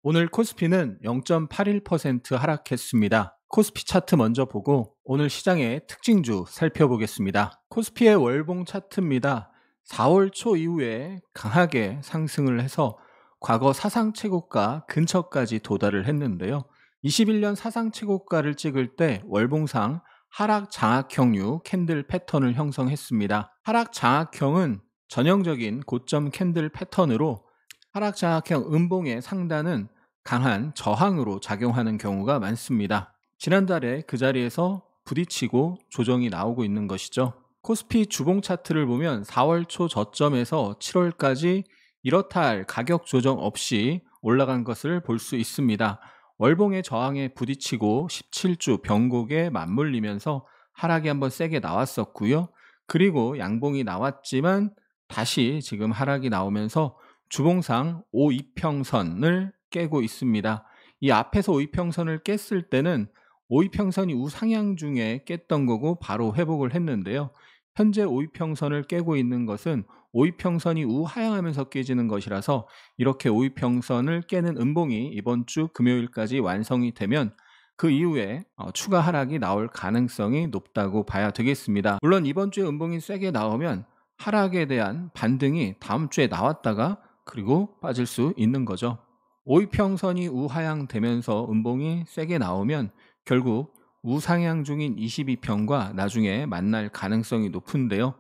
오늘 코스피는 0.81% 하락했습니다. 코스피 차트 먼저 보고 오늘 시장의 특징주 살펴보겠습니다. 코스피의 월봉 차트입니다. 4월 초 이후에 강하게 상승을 해서 과거 사상 최고가 근처까지 도달을 했는데요. 21년 사상 최고가를 찍을 때 월봉상 하락 장악형류 캔들 패턴을 형성했습니다. 하락 장악형은 전형적인 고점 캔들 패턴으로 하락장악형 음봉의 상단은 강한 저항으로 작용하는 경우가 많습니다. 지난달에 그 자리에서 부딪히고 조정이 나오고 있는 것이죠. 코스피 주봉 차트를 보면 4월 초 저점에서 7월까지 이렇다 할 가격 조정 없이 올라간 것을 볼 수 있습니다. 월봉의 저항에 부딪히고 17주 변곡에 맞물리면서 하락이 한번 세게 나왔었고요. 그리고 양봉이 나왔지만 다시 지금 하락이 나오면서 주봉상 5이평선을 깨고 있습니다. 이 앞에서 5이평선을 깼을 때는 5이평선이 우상향 중에 깼던 거고 바로 회복을 했는데요. 현재 5이평선을 깨고 있는 것은 5이평선이 우하향하면서 깨지는 것이라서 이렇게 5이평선을 깨는 음봉이 이번 주 금요일까지 완성이 되면 그 이후에 추가 하락이 나올 가능성이 높다고 봐야 되겠습니다. 물론 이번 주에 음봉이 세게 나오면 하락에 대한 반등이 다음 주에 나왔다가 그리고 빠질 수 있는 거죠. 5이평선이 우하향 되면서 음봉이 세게 나오면 결국 우상향 중인 22평과 나중에 만날 가능성이 높은데요.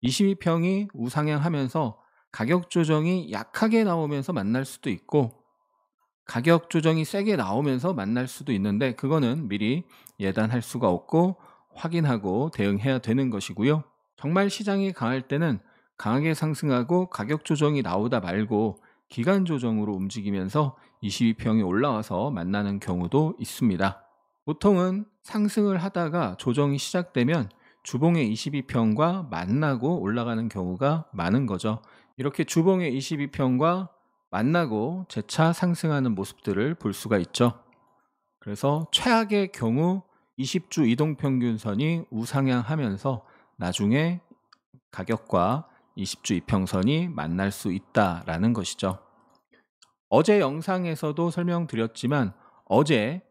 22평이 우상향하면서 가격 조정이 약하게 나오면서 만날 수도 있고 가격 조정이 세게 나오면서 만날 수도 있는데 그거는 미리 예단할 수가 없고 확인하고 대응해야 되는 것이고요. 정말 시장이 강할 때는 강하게 상승하고 가격 조정이 나오다 말고 기간 조정으로 움직이면서 22평이 올라와서 만나는 경우도 있습니다. 보통은 상승을 하다가 조정이 시작되면 주봉의 22평과 만나고 올라가는 경우가 많은 거죠. 이렇게 주봉의 22평과 만나고 재차 상승하는 모습들을 볼 수가 있죠. 그래서 최악의 경우 20주 이동평균선이 우상향하면서 나중에 가격과 20주 이평선이 만날 수 있다라는 것이죠. 어제 영상에서도 설명드렸지만 어제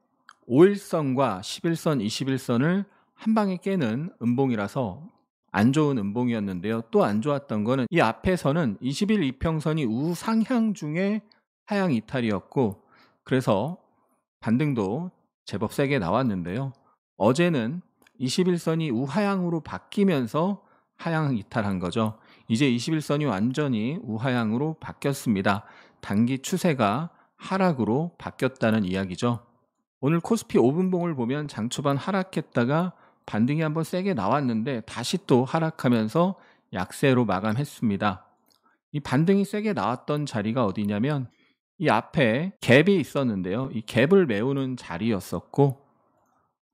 5일선과 11선, 21선을 한 방에 깨는 음봉이라서 안 좋은 음봉이었는데요. 또 안 좋았던 거는 이 앞에서는 20일 이평선이 우상향 중에 하향 이탈이었고 그래서 반등도 제법 세게 나왔는데요. 어제는 21선이 우하향으로 바뀌면서 하향 이탈한 거죠. 이제 21선이 완전히 우하향으로 바뀌었습니다. 단기 추세가 하락으로 바뀌었다는 이야기죠. 오늘 코스피 5분봉을 보면 장 초반 하락했다가 반등이 한번 세게 나왔는데 다시 또 하락하면서 약세로 마감했습니다. 이 반등이 세게 나왔던 자리가 어디냐면 이 앞에 갭이 있었는데요. 이 갭을 메우는 자리였었고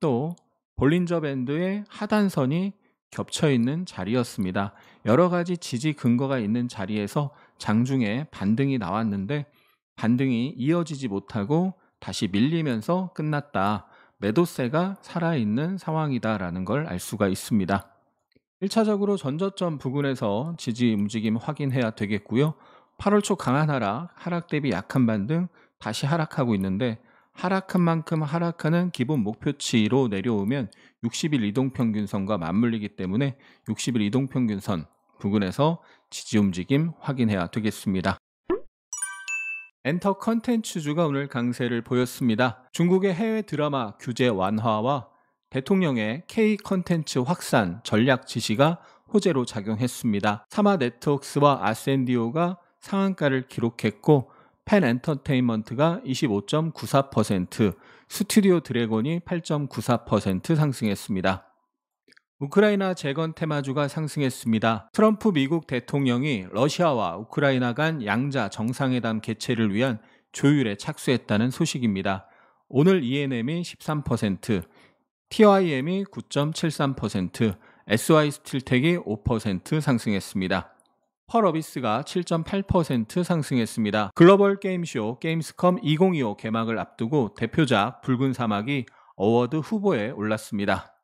또 볼린저 밴드의 하단선이 겹쳐 있는 자리였습니다. 여러 가지 지지 근거가 있는 자리에서 장중에 반등이 나왔는데 반등이 이어지지 못하고 다시 밀리면서 끝났다. 매도세가 살아있는 상황이다라는 걸 알 수가 있습니다. 1차적으로 전저점 부근에서 지지 움직임 확인해야 되겠고요. 8월 초 강한 하락 대비 약한 반등 다시 하락하고 있는데 하락한 만큼 하락하는 기본 목표치로 내려오면 60일 이동평균선과 맞물리기 때문에 60일 이동평균선 부근에서 지지 움직임 확인해야 되겠습니다. 엔터 컨텐츠주가 오늘 강세를 보였습니다. 중국의 해외 드라마 규제 완화와 대통령의 K 컨텐츠 확산 전략 지시가 호재로 작용했습니다. 사마 네트워크스와 아센디오가 상한가를 기록했고 펜 엔터테인먼트가 25.94%, 스튜디오 드래곤이 8.94% 상승했습니다. 우크라이나 재건 테마주가 상승했습니다. 트럼프 미국 대통령이 러시아와 우크라이나 간 양자 정상회담 개최를 위한 조율에 착수했다는 소식입니다. 오늘 ENM이 13%, TIM이 9.73%, SY스틸텍이 5% 상승했습니다. 펄어비스가 7.8% 상승했습니다. 글로벌 게임쇼 게임스컴 2025 개막을 앞두고 대표작 붉은 사막이 어워드 후보에 올랐습니다.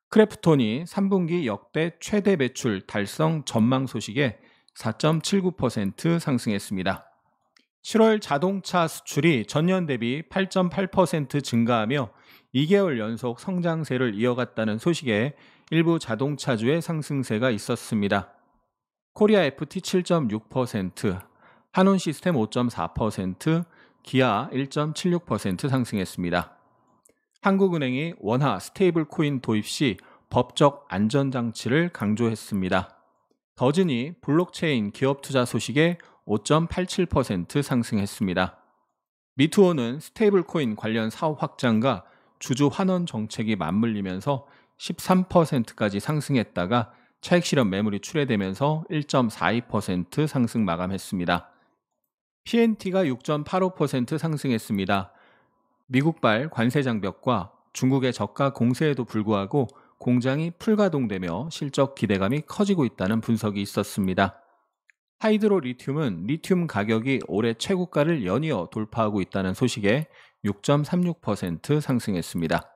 크래프톤이 3분기 역대 최대 매출 달성 전망 소식에 4.79% 상승했습니다. 7월 자동차 수출이 전년 대비 8.8% 증가하며 2개월 연속 성장세를 이어갔다는 소식에 일부 자동차주의 상승세가 있었습니다. 코리아 FT 7.6%, 한온 시스템 5.4%, 기아 1.76% 상승했습니다. 한국은행이 원화 스테이블 코인 도입 시 법적 안전장치를 강조했습니다. 더진이 블록체인 기업 투자 소식에 5.87% 상승했습니다. 미투오는 스테이블 코인 관련 사업 확장과 주주 환원 정책이 맞물리면서 13%까지 상승했다가 차익 실현 매물이 출회되면서 1.42% 상승 마감했습니다. PNT가 6.85% 상승했습니다. 미국발 관세 장벽과 중국의 저가 공세에도 불구하고 공장이 풀가동되며 실적 기대감이 커지고 있다는 분석이 있었습니다. 하이드로 리튬은 리튬 가격이 올해 최고가를 연이어 돌파하고 있다는 소식에 6.36% 상승했습니다.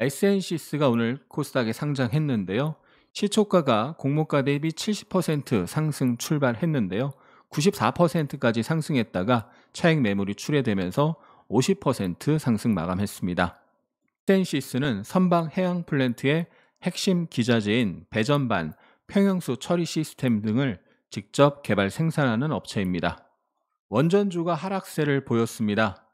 SNC스가 오늘 코스닥에 상장했는데요. 시초가가 공모가 대비 70% 상승 출발했는데요. 94%까지 상승했다가 차익 매물이 출회되면서 50% 상승 마감했습니다. 스텐시스는 선박 해양 플랜트의 핵심 기자재인 배전반, 평형수 처리 시스템 등을 직접 개발 생산하는 업체입니다. 원전주가 하락세를 보였습니다.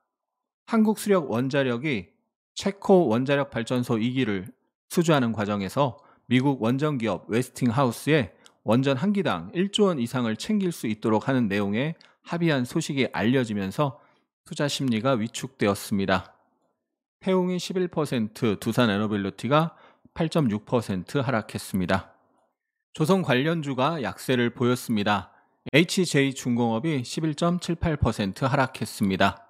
한국수력 원자력이 체코 원자력 발전소 2기를 수주하는 과정에서 미국 원전기업 웨스팅하우스에 원전 한 기당 1조 원 이상을 챙길 수 있도록 하는 내용의 합의한 소식이 알려지면서 투자 심리가 위축되었습니다. 태웅이 11%, 두산 에너빌리티가 8.6% 하락했습니다. 조선 관련주가 약세를 보였습니다. HJ중공업이 11.78% 하락했습니다.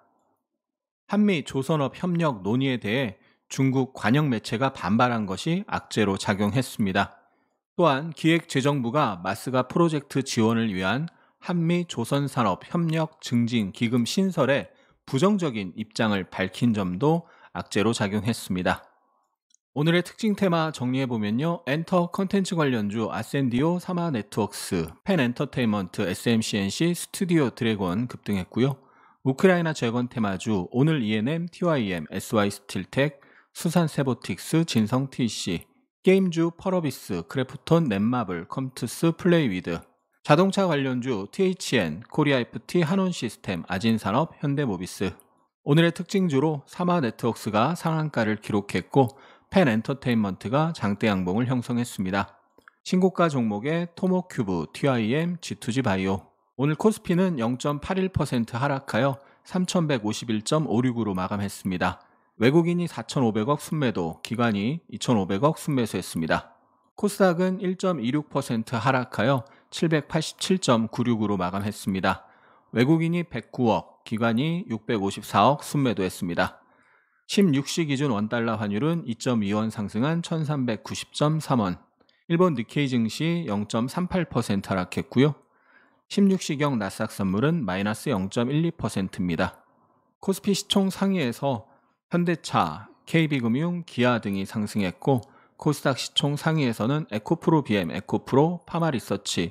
한미 조선업 협력 논의에 대해 중국 관영 매체가 반발한 것이 악재로 작용했습니다. 또한 기획재정부가 마스가 프로젝트 지원을 위한 한미 조선산업 협력 증진 기금 신설에 부정적인 입장을 밝힌 점도 악재로 작용했습니다. 오늘의 특징 테마 정리해보면요. 엔터 컨텐츠 관련주 아센디오, 사마네트웍스, 펜엔터테인먼트, SMCNC, 스튜디오 드래곤 급등했고요. 우크라이나 재건 테마주 오늘 ENM, TYM, SY스틸텍, 수산세보틱스, 진성TC, 게임주 펄어비스, 크래프톤, 넷마블, 컴투스, 플레이위드, 자동차 관련주 THN, 코리아 FT, 한온 시스템, 아진산업, 현대모비스. 오늘의 특징주로 사마네트웍스가 상한가를 기록했고 펜엔터테인먼트가 장대 양봉을 형성했습니다. 신고가 종목의 토모큐브, TIM, G2G 바이오. 오늘 코스피는 0.81% 하락하여 3151.56으로 마감했습니다. 외국인이 4,500억 순매도, 기관이 2,500억 순매수했습니다. 코스닥은 1.26% 하락하여 787.96으로 마감했습니다. 외국인이 109억, 기관이 654억 순매도했습니다. 16시 기준 원달러 환율은 2.2원 상승한 1390.3원. 일본 니케이 증시 0.38% 하락했고요. 16시경 나스닥 선물은 마이너스 0.12%입니다. 코스피 시총 상위에서 현대차, KB금융, 기아 등이 상승했고 코스닥 시총 상위에서는 에코프로 BM, 에코프로, 파마리서치,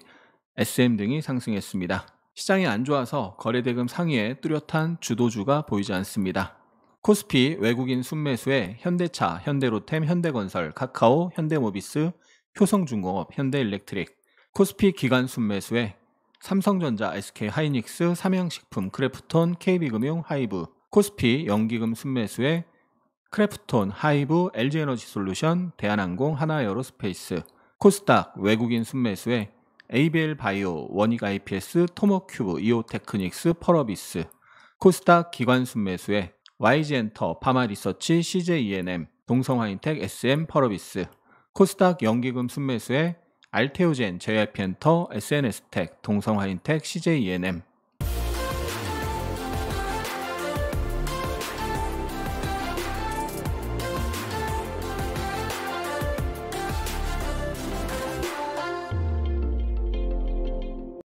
SM 등이 상승했습니다. 시장이 안 좋아서 거래대금 상위에 뚜렷한 주도주가 보이지 않습니다. 코스피 외국인 순매수에 현대차, 현대로템, 현대건설, 카카오, 현대모비스, 효성중공업, 현대일렉트릭. 코스피 기관 순매수에 삼성전자, SK하이닉스, 삼양식품, 크래프톤, KB금융, 하이브. 코스피 연기금 순매수에 크래프톤, 하이브, LG에너지솔루션, 대한항공, 하나에어로스페이스. 코스닥 외국인 순매수에 ABL바이오, 원익IPS, 토모큐브, 이오테크닉스, 펄어비스. 코스닥 기관 순매수에 YG엔터, 파마리서치, CJENM, 동성화인텍, SM, 펄어비스. 코스닥 연기금 순매수에 알테오젠, JYP엔터, SNS텍, 동성화인텍, CJENM.